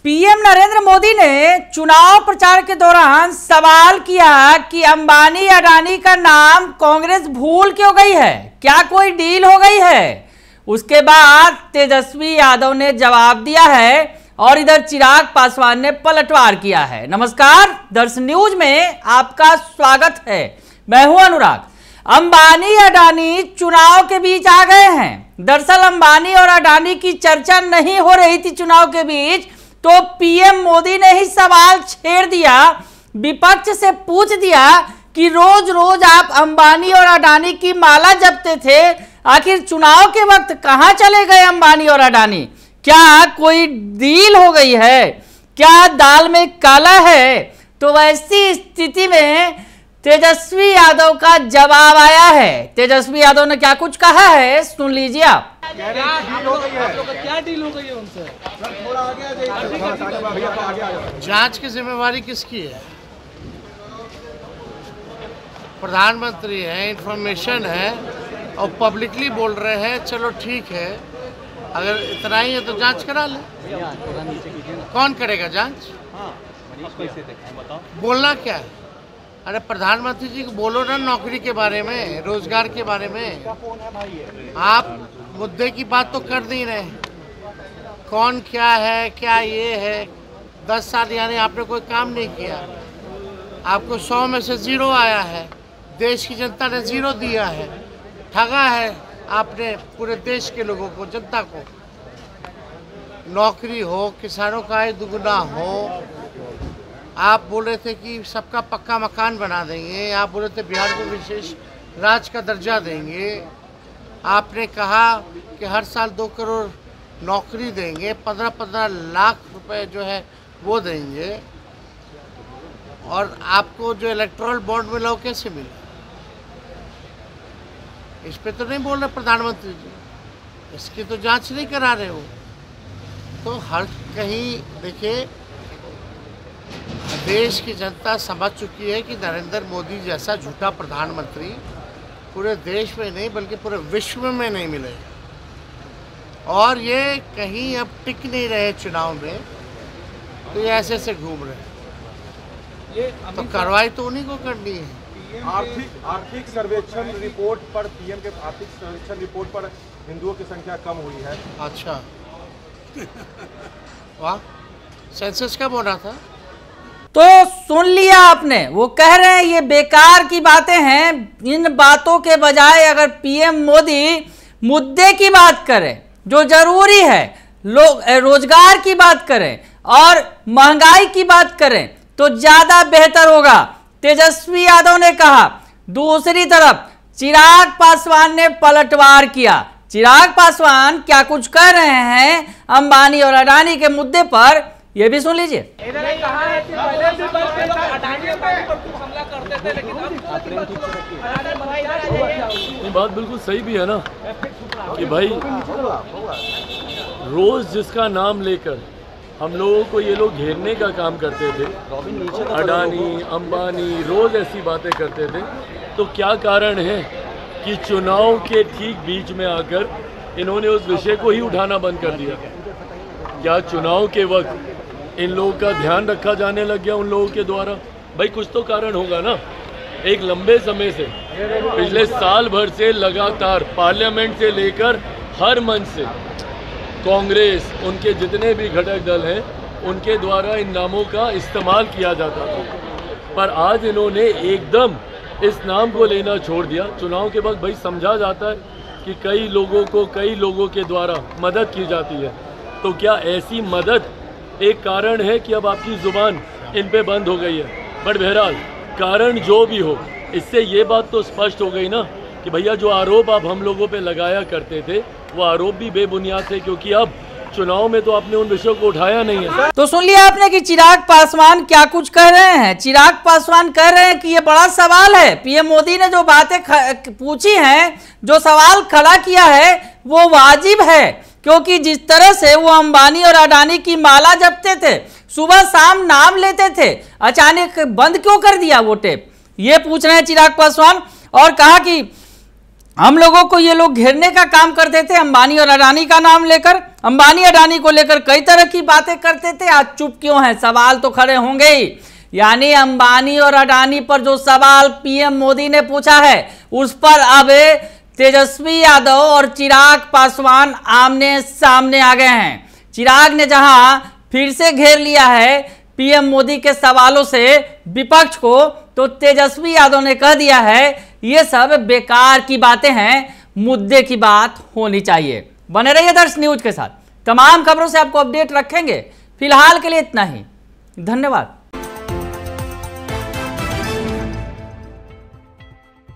PM Narendra Modi ने चुनाव प्रचार के दौरान सवाल किया कि अंबानी अडानी का नाम कांग्रेस भूल क्यों गई है, क्या कोई डील हो गई है। उसके बाद तेजस्वी यादव ने जवाब दिया है और इधर चिराग पासवान ने पलटवार किया है। नमस्कार, दर्शन न्यूज में आपका स्वागत है। मैं हूं अनुराग। अंबानी अडानी चुनाव के बीच आ गए हैं। दरअसल अंबानी और अडानी की चर्चा नहीं हो रही थी चुनाव के बीच, तो पीएम मोदी ने ही सवाल छेड़ दिया, विपक्ष से पूछ दिया कि रोज रोज आप अंबानी और अडानी की माला जपते थे, आखिर चुनाव के वक्त कहां चले गए अंबानी और अडानी? क्या कोई डील हो गई है? क्या दाल में काला है? तो वैसी स्थिति में तेजस्वी यादव का जवाब आया है। तेजस्वी यादव ने क्या कुछ कहा है, सुन लीजिए आप। क्या डील हो गई है उनसे? जांच की जिम्मेवारी किसकी है? प्रधानमंत्री है, इंफॉर्मेशन है और पब्लिकली बोल रहे हैं। चलो ठीक है, अगर इतना ही है तो जांच करा ले। कौन करेगा जांच? बोलना क्या है? अरे प्रधानमंत्री जी को बोलो ना, नौकरी के बारे में, रोजगार के बारे में। आप मुद्दे की बात तो कर नहीं रहे। कौन क्या है, क्या ये है? 10 साल यानी आपने कोई काम नहीं किया। आपको 100 में से 0 आया है। देश की जनता ने 0 दिया है। ठगा है आपने पूरे देश के लोगों को, जनता को। नौकरी हो, किसानों का आय दुगुना हो। आप बोल रहे थे कि सबका पक्का मकान बना देंगे। आप बोल रहे थे बिहार को विशेष राज्य का दर्जा देंगे। आपने कहा कि हर साल 2 करोड़ नौकरी देंगे, 15-15 लाख रुपए जो है वो देंगे। और आपको जो इलेक्टोरल बॉन्ड मिला वो कैसे मिला? इस पे तो नहीं बोल रहे प्रधानमंत्री जी, इसकी तो जांच नहीं करा रहे हो। तो हर कहीं देखिए, देश की जनता समझ चुकी है कि नरेंद्र मोदी जैसा झूठा प्रधानमंत्री पूरे देश में नहीं बल्कि पूरे विश्व में नहीं मिले। और ये कहीं अब टिक नहीं रहे चुनाव में, तो ये ऐसे से घूम रहे हैं। तो कार्रवाई तो उन्हीं को करनी है। आर्थिक सर्वेक्षण रिपोर्ट पर, पीएम के आर्थिक सर्वेक्षण रिपोर्ट पर हिंदुओं की संख्या कम हुई है। अच्छा, वाह, सेंसस कब होना था? तो सुन लिया आपने, वो कह रहे हैं ये बेकार की बातें हैं। इन बातों के बजाय अगर पीएम मोदी मुद्दे की बात करें, जो जरूरी है, लोग रोजगार की बात करें और महंगाई की बात करें, तो ज्यादा बेहतर होगा, तेजस्वी यादव ने कहा। दूसरी तरफ चिराग पासवान ने पलटवार किया। चिराग पासवान क्या कुछ कह रहे हैं अंबानी और अडानी के मुद्दे पर, ये भी सुन लीजिए। इन्होंने कहा है कि पहले भी अडानी पर कुछ हमला करते थे, लेकिन ये बात बिल्कुल सही भी है ना कि भाई रोज जिसका नाम लेकर हम लोगों को ये लोग घेरने का काम करते थे, अडानी अंबानी रोज ऐसी बातें करते थे। तो क्या कारण है कि चुनाव के ठीक बीच में आकर इन्होंने उस विषय को ही उठाना बंद कर दिया? क्या चुनाव के वक्त इन लोगों का ध्यान रखा जाने लग गया उन लोगों के द्वारा? भाई कुछ तो कारण होगा ना। एक लंबे समय से, पिछले साल भर से लगातार पार्लियामेंट से लेकर हर मंच से कांग्रेस, उनके जितने भी घटक दल हैं, उनके द्वारा इन नामों का इस्तेमाल किया जाता था। पर आज इन्होंने एकदम इस नाम को लेना छोड़ दिया। चुनाव के वक्त भाई समझा जाता है कि कई लोगों के द्वारा मदद की जाती है। तो क्या ऐसी मदद एक कारण है कि अब आपकी जुबान इन पे बंद हो गई है? बट बहरहाल कारण जो भी हो, इससे ये बात तो स्पष्ट हो गई ना कि भैया जो आरोप आप हम लोगों पे लगाया करते थे वो आरोप भी बेबुनियाद थे, क्योंकि अब चुनाव में तो आपने उन विषयों को उठाया नहीं है। तो सुन लिया आपने कि चिराग पासवान क्या कुछ कह रहे हैं। चिराग पासवान कह रहे हैं कि ये बड़ा सवाल है। पीएम मोदी ने जो बातें पूछी हैं, जो सवाल खड़ा किया है, वो वाजिब है, क्योंकि जिस तरह से वो अंबानी और अडानी की माला जपते थे, सुबह शाम नाम लेते थे, अचानक बंद क्यों कर दिया वो टेप? ये पूछ रहे हैं चिराग पासवान। और कहा कि हम लोगों को ये लोग घेरने का काम करते थे अंबानी और अडानी का नाम लेकर, अंबानी अडानी को लेकर कई तरह की बातें करते थे। आज चुप क्यों हैं? सवाल तो खड़े होंगे ही। यानी अंबानी और अडानी पर जो सवाल पीएम मोदी ने पूछा है उस पर अब तेजस्वी यादव और चिराग पासवान आमने सामने आ गए हैं। चिराग ने जहां फिर से घेर लिया है पीएम मोदी के सवालों से विपक्ष को, तो तेजस्वी यादव ने कह दिया है ये सब बेकार की बातें हैं, मुद्दे की बात होनी चाहिए। बने रहिए दर्श न्यूज के साथ, तमाम खबरों से आपको अपडेट रखेंगे। फिलहाल के लिए इतना ही, धन्यवाद।